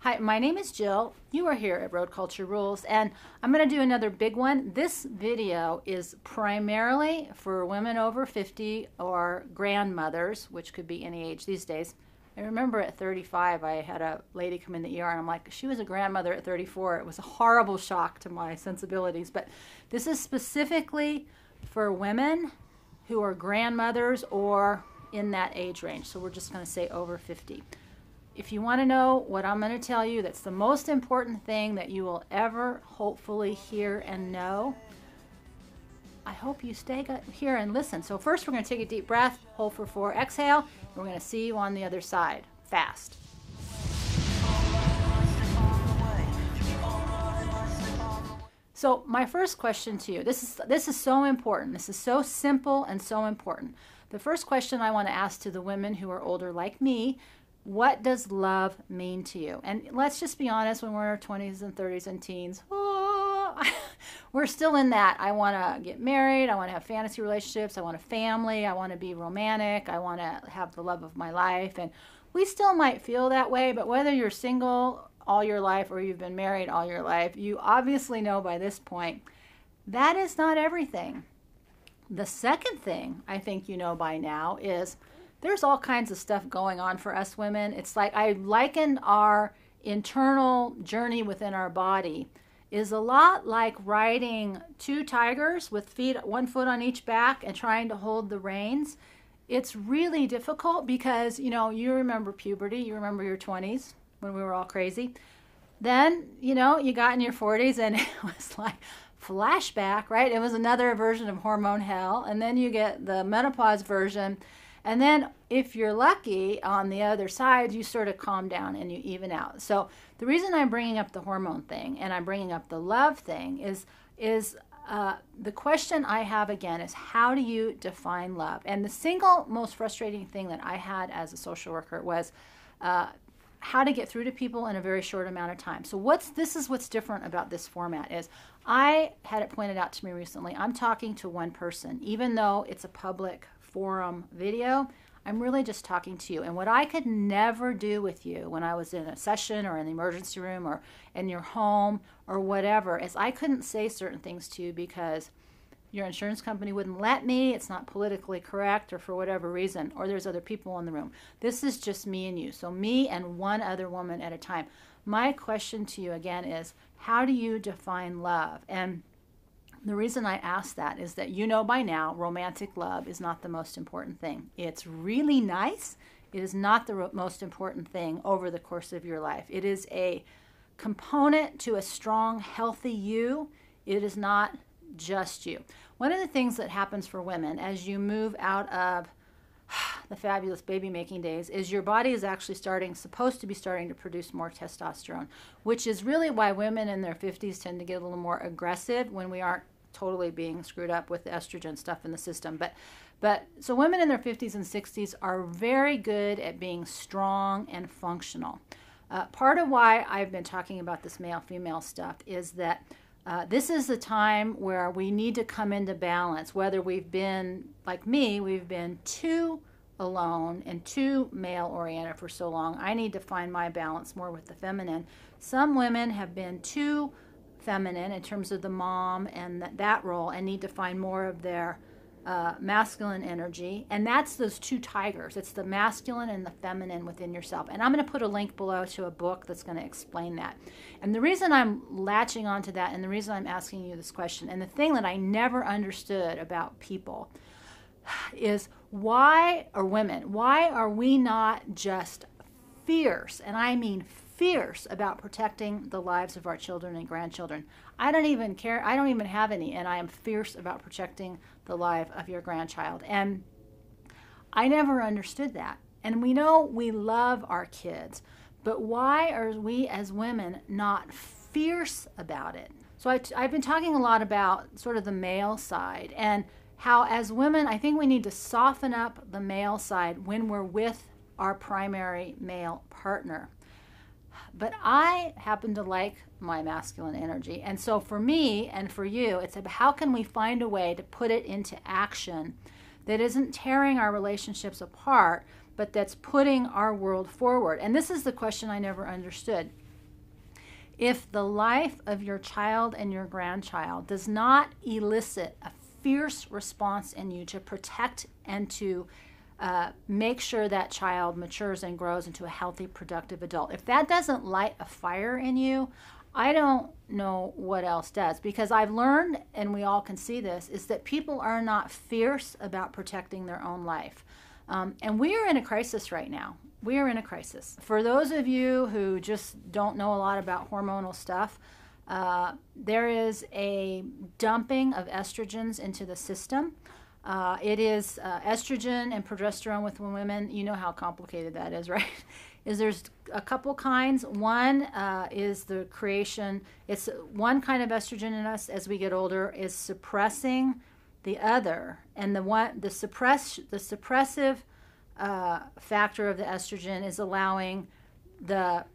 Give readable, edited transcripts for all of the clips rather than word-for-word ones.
Hi, my name is Jill. You are here at Road Culture Rules, and I'm going to do another big one. This video is primarily for women over 50 or grandmothers, which could be any age these days. I remember at 35, I had a lady come in the ER, and I'm like, she was a grandmother at 34. It was a horrible shock to my sensibilities, but this is specifically for women who are grandmothers or in that age range. So we're just going to say over 50. If you want to know what I'm going to tell you, that's the most important thing that you will ever hopefully hear and know. I hope you stay here and listen. So first we're going to take a deep breath, hold for 4, exhale, and we're going to see you on the other side. Fast. So my first question to you, this is so important. This is so simple and so important. The first question I want to ask to the women who are older like me, what does love mean to you? And let's just be honest, when we're in our 20s and 30s and teens, we're still in that. I want to get married. I want to have fantasy relationships. I want a family. I want to be romantic. I want to have the love of my life. And we still might feel that way, but whether you're single all your life or you've been married all your life, you obviously know by this point that is not everything. The second thing I think you know by now is there's all kinds of stuff going on for us women. It's like I liken our internal journey within our body is a lot like riding 2 tigers with feet, 1 foot on each back and trying to hold the reins. It's really difficult because, you know, you remember puberty, you remember your 20s when we were all crazy. Then, you know, you got in your 40s and it was like flashback, right? It was another version of hormone hell. And then you get the menopause version. And then if you're lucky, on the other side, you sort of calm down and you even out. So the reason I'm bringing up the hormone thing and I'm bringing up the love thing is the question I have again is, how do you define love? And the single most frustrating thing that I had as a social worker was how to get through to people in a very short amount of time. So this is what's different about this format is I had it pointed out to me recently, I'm talking to one person, even though it's a public forum video, I'm really just talking to you. And what I could never do with you when I was in a session or in the emergency room or in your home or whatever is I couldn't say certain things to you because your insurance company wouldn't let me, it's not politically correct or for whatever reason, or there's other people in the room. This is just me and you. So me and one other woman at a time. My question to you again is, how do you define love? And the reason I ask that is that you know by now romantic love is not the most important thing. It's really nice. It is not the most important thing over the course of your life. It is a component to a strong, healthy you. It is not just you. One of the things that happens for women as you move out of the fabulous baby making days is your body is actually supposed to be starting to produce more testosterone, which is really why women in their 50s tend to get a little more aggressive when we aren't totally being screwed up with the estrogen stuff in the system. But so women in their 50s and 60s are very good at being strong and functional. Part of why I've been talking about this male-female stuff is that this is the time where we need to come into balance, whether we've been, like me, we've been too alone and too male-oriented for so long. I need to find my balance more with the feminine. Some women have been too feminine in terms of the mom and that role and need to find more of their masculine energy. And that's those 2 tigers. It's the masculine and the feminine within yourself. And I'm going to put a link below to a book that's going to explain that. And the reason I'm latching onto that and the reason I'm asking you this question and the thing that I never understood about people is why are we not just fierce, and I mean fierce, about protecting the lives of our children and grandchildren? I don't even care. I don't even have any, and I am fierce about protecting the life of your grandchild. And I never understood that. And we know we love our kids, but why are we as women not fierce about it? So I've been talking a lot about sort of the male side and how as women, I think we need to soften up the male side when we're with our primary male partner. But I happen to like my masculine energy. And so for me and for you, it's about how can we find a way to put it into action that isn't tearing our relationships apart, but that's putting our world forward. And this is the question I never understood. If the life of your child and your grandchild does not elicit a fierce response in you to protect and to make sure that child matures and grows into a healthy, productive adult, if that doesn't light a fire in you, I don't know what else does. Because I've learned, and we all can see this, is that people are not fierce about protecting their own life. And we are in a crisis right now. We are in a crisis. For those of you who just don't know a lot about hormonal stuff, there is a dumping of estrogens into the system. It is estrogen and progesterone with women. You know how complicated that is, right? There's a couple kinds. One is the creation. It's one kind of estrogen in us as we get older is suppressing the other, and the suppressive factor of the estrogen is allowing the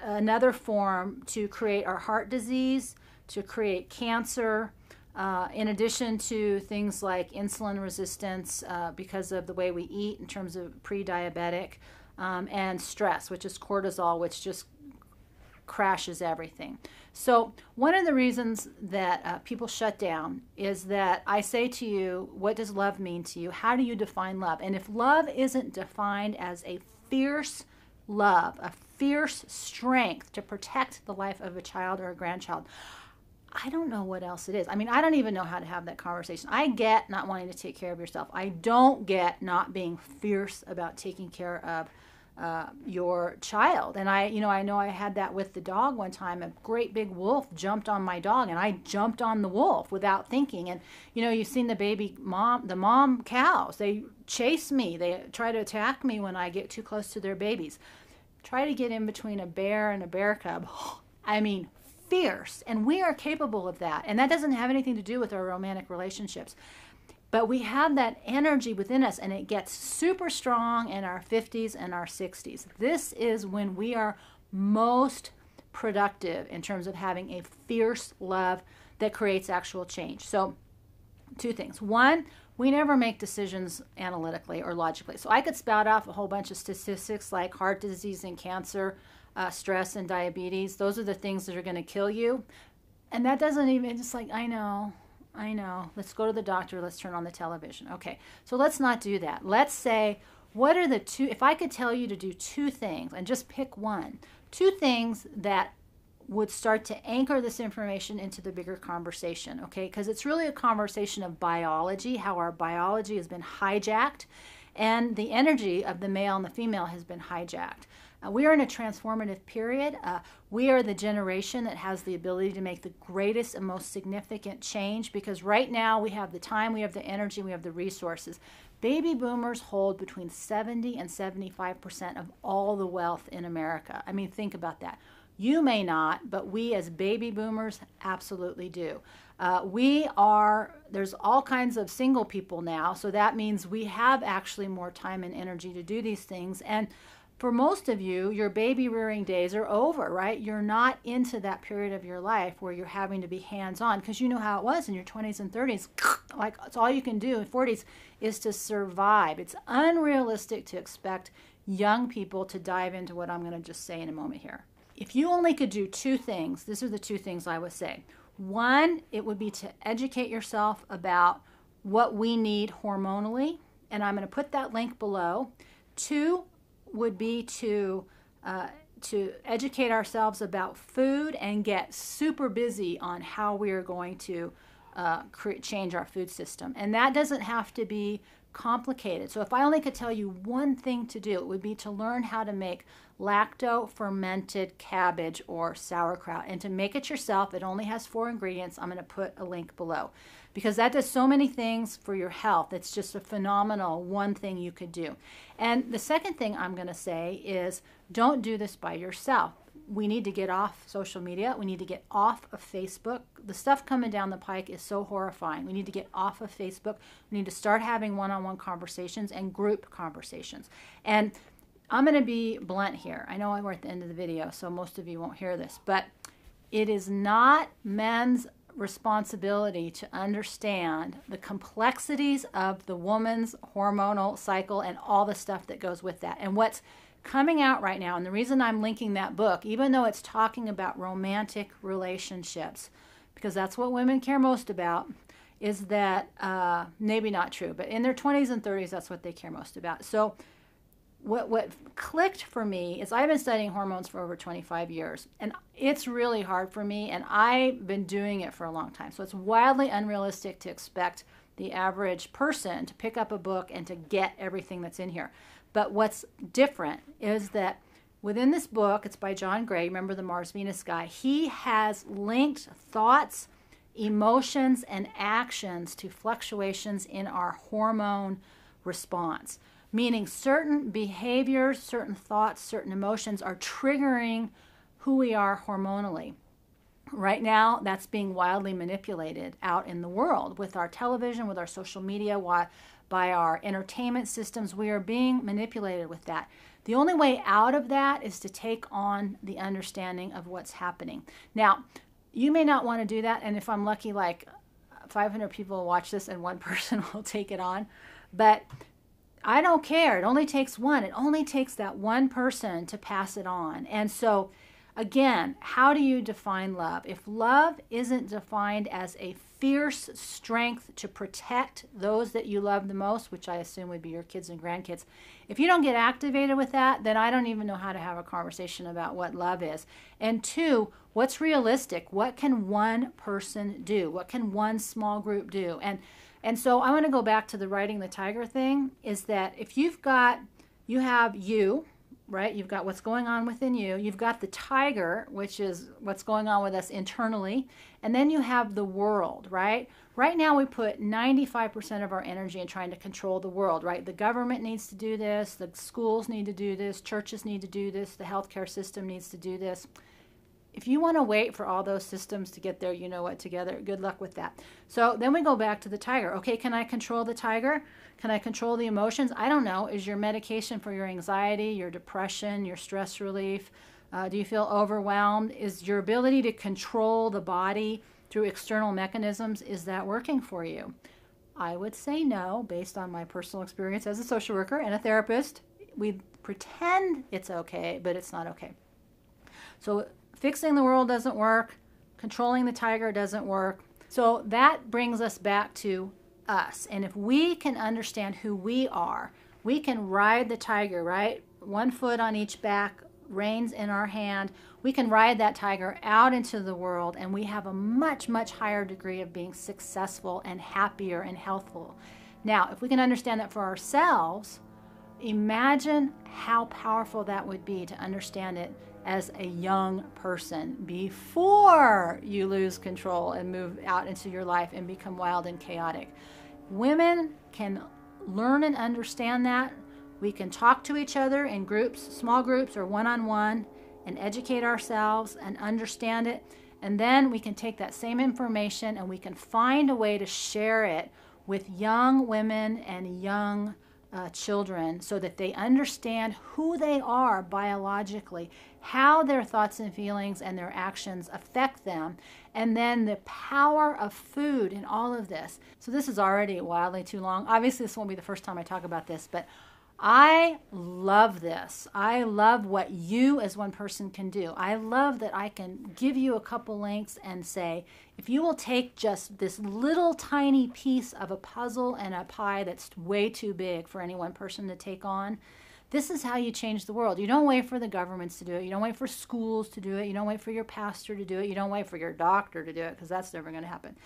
another form to create our heart disease, to create cancer, in addition to things like insulin resistance because of the way we eat in terms of pre-diabetic, and stress, which is cortisol, which just crashes everything. So one of the reasons that people shut down is that I say to you, what does love mean to you? How do you define love? And if love isn't defined as a fierce love, a fierce strength to protect the life of a child or a grandchild, I don't know what else it is. I mean, I don't even know how to have that conversation. I get not wanting to take care of yourself. I don't get not being fierce about taking care of your child. And I know I had that with the dog one time. A great big wolf jumped on my dog, and I jumped on the wolf without thinking. And you've seen the mom cows. They chase me. They try to attack me when I get too close to their babies. Try to get in between a bear and a bear cub. I mean, fierce. And we are capable of that. And that doesn't have anything to do with our romantic relationships. But we have that energy within us, and it gets super strong in our 50s and our 60s. This is when we are most productive in terms of having a fierce love that creates actual change. So 2 things. One, we never make decisions analytically or logically. So I could spout off a whole bunch of statistics like heart disease and cancer, stress and diabetes. Those are the things that are going to kill you. And that doesn't even, it's just like, I know. Let's go to the doctor. Let's turn on the television. Okay, so let's not do that. Let's say, what are the 2, if I could tell you to do 2 things and just pick one, 2 things that would start to anchor this information into the bigger conversation, okay? Because it's really a conversation of biology, how our biology has been hijacked, and the energy of the male and the female has been hijacked. We are in a transformative period. We are the generation that has the ability to make the greatest and most significant change, because right now we have the time, we have the energy, we have the resources. Baby boomers hold between 70 and 75% of all the wealth in America. I mean, think about that. You may not, but we as baby boomers absolutely do. There's all kinds of single people now, so that means we have actually more time and energy to do these things. And for most of you, your baby rearing days are over, right? You're not into that period of your life where you're having to be hands-on, because you know how it was in your 20s and 30s. Like, it's all you can do in 40s is to survive. It's unrealistic to expect young people to dive into what I'm going to just say in a moment here. If you only could do 2 things, these are the 2 things I would say. One, it would be to educate yourself about what we need hormonally, and I'm going to put that link below. 2 would be to educate ourselves about food and get super busy on how we are going to change our food system. And that doesn't have to be complicated. So if I only could tell you one thing to do, it would be to learn how to make lacto-fermented cabbage or sauerkraut. And to make it yourself, it only has 4 ingredients. I'm going to put a link below, because that does so many things for your health. It's just a phenomenal one thing you could do. And the second thing I'm going to say is, don't do this by yourself. We need to get off social media. We need to get off of Facebook. The stuff coming down the pike is so horrifying. We need to get off of Facebook. We need to start having one-on-one conversations and group conversations. And I'm going to be blunt here. I know we're at the end of the video, so most of you won't hear this, but it is not men's responsibility to understand the complexities of the woman's hormonal cycle and all the stuff that goes with that. And what's coming out right now, and the reason I'm linking that book, even though it's talking about romantic relationships, because that's what women care most about, is that maybe not true, but in their 20s and 30s, that's what they care most about. So what clicked for me is I've been studying hormones for over 25 years, and it's really hard for me, and I've been doing it for a long time. So it's wildly unrealistic to expect the average person to pick up a book and to get everything that's in here. But what's different is that within this book, it's by John Gray, remember the Mars-Venus guy, he has linked thoughts, emotions, and actions to fluctuations in our hormone response. Meaning certain behaviors, certain thoughts, certain emotions are triggering who we are hormonally. Right now, that's being wildly manipulated out in the world with our television, with our social media, by our entertainment systems. We are being manipulated with that. The only way out of that is to take on the understanding of what's happening. Now, you may not want to do that, and if I'm lucky, like 500 people will watch this and one person will take it on. But I don't care. It only takes one. It only takes that one person to pass it on. And so, again, how do you define love? If love isn't defined as a fierce strength to protect those that you love the most, which I assume would be your kids and grandkids, if you don't get activated with that, then I don't even know how to have a conversation about what love is. And two, what's realistic? What can one person do? What can one small group do? And so I want to go back to the riding the tiger thing, is that if you have you, right? You've got what's going on within you. You've got the tiger, which is what's going on with us internally. And then you have the world, right? Right now we put 95% of our energy in trying to control the world, right? The government needs to do this. The schools need to do this. Churches need to do this. The healthcare system needs to do this. If you want to wait for all those systems to get there, you know what, together, good luck with that. So then we go back to the tiger. Okay, can I control the tiger? Can I control the emotions? I don't know. Is your medication for your anxiety, your depression, your stress relief? Do you feel overwhelmed? Is your ability to control the body through external mechanisms, is that working for you? I would say no, based on my personal experience as a social worker and a therapist. We pretend it's okay, but it's not okay. So fixing the world doesn't work. Controlling the tiger doesn't work. So that brings us back to us. And if we can understand who we are, we can ride the tiger, right? One foot on each back, reins in our hand. We can ride that tiger out into the world, and we have a much, much higher degree of being successful and happier and healthful. Now, if we can understand that for ourselves, imagine how powerful that would be to understand it as a young person before you lose control and move out into your life and become wild and chaotic. Women can learn and understand that. We can talk to each other in groups, small groups or one-on-one, and educate ourselves and understand it. And then we can take that same information and we can find a way to share it with young women and young children so that they understand who they are biologically, how their thoughts and feelings and their actions affect them, and then the power of food in all of this. So this is already wildly too long. Obviously, this won't be the first time I talk about this, but I love this. I love what you as one person can do. I love that I can give you a couple links and say, if you will take just this little tiny piece of a puzzle and a pie that's way too big for any one person to take on, this is how you change the world. You don't wait for the governments to do it. You don't wait for schools to do it. You don't wait for your pastor to do it. You don't wait for your doctor to do it, because that's never going to happen.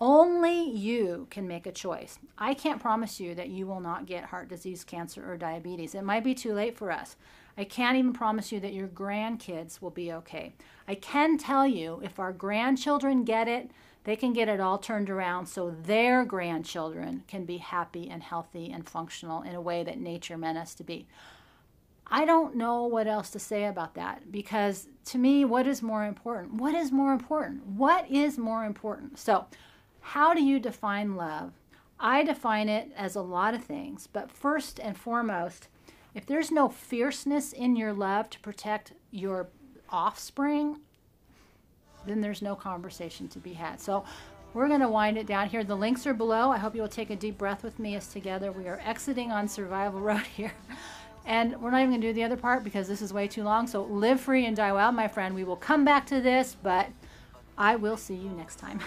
Only you can make a choice. I can't promise you that you will not get heart disease, cancer, or diabetes. It might be too late for us. I can't even promise you that your grandkids will be okay. I can tell you if our grandchildren get it, they can get it all turned around so their grandchildren can be happy and healthy and functional in a way that nature meant us to be. I don't know what else to say about that, because to me, what is more important? What is more important? What is more important? So, how do you define love? I define it as a lot of things, but first and foremost, if there's no fierceness in your love to protect your offspring, then there's no conversation to be had. So we're going to wind it down here. The links are below. I hope you will take a deep breath with me as together we are exiting on survival road here. And we're not even going to do the other part because this is way too long. So live free and die wild, my friend. We will come back to this, but I will see you next time.